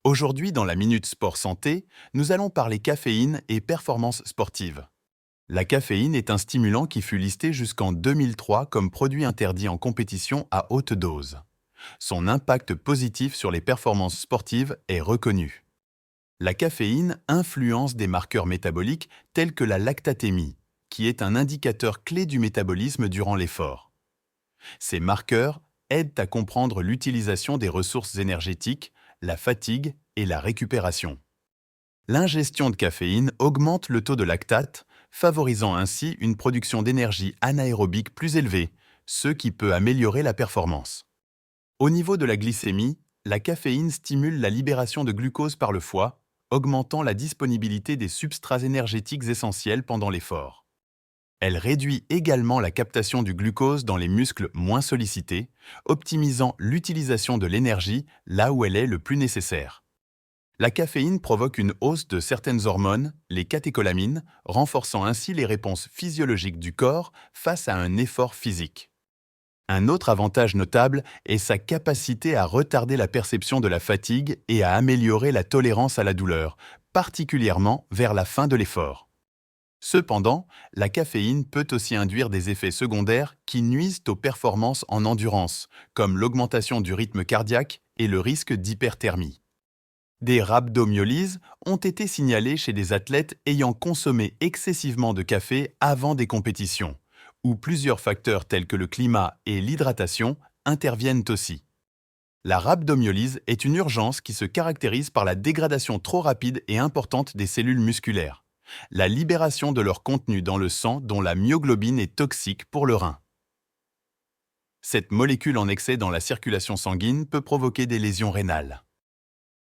Aujourd'hui, dans la Minute Sport Santé, nous allons parler caféine et performance sportive. La caféine est un stimulant qui fut listé jusqu'en 2003 comme produit interdit en compétition à haute dose. Son impact positif sur les performances sportives est reconnu. La caféine influence des marqueurs métaboliques tels que la lactatémie, qui est un indicateur clé du métabolisme durant l'effort. Ces marqueurs aident à comprendre l'utilisation des ressources énergétiques, la fatigue et la récupération. L'ingestion de caféine augmente le taux de lactate, favorisant ainsi une production d'énergie anaérobique plus élevée, ce qui peut améliorer la performance. Au niveau de la glycémie, la caféine stimule la libération de glucose par le foie, augmentant la disponibilité des substrats énergétiques essentiels pendant l'effort. Elle réduit également la captation du glucose dans les muscles moins sollicités, optimisant l'utilisation de l'énergie là où elle est le plus nécessaire. La caféine provoque une hausse de certaines hormones, les catécholamines, renforçant ainsi les réponses physiologiques du corps face à un effort physique. Un autre avantage notable est sa capacité à retarder la perception de la fatigue et à améliorer la tolérance à la douleur, particulièrement vers la fin de l'effort. Cependant, la caféine peut aussi induire des effets secondaires qui nuisent aux performances en endurance, comme l'augmentation du rythme cardiaque et le risque d'hyperthermie. Des rhabdomyolyses ont été signalées chez des athlètes ayant consommé excessivement de café avant des compétitions, où plusieurs facteurs tels que le climat et l'hydratation interviennent aussi. La rhabdomyolyse est une urgence qui se caractérise par la dégradation trop rapide et importante des cellules musculaires, la libération de leur contenu dans le sang dont la myoglobine est toxique pour le rein. Cette molécule en excès dans la circulation sanguine peut provoquer des lésions rénales.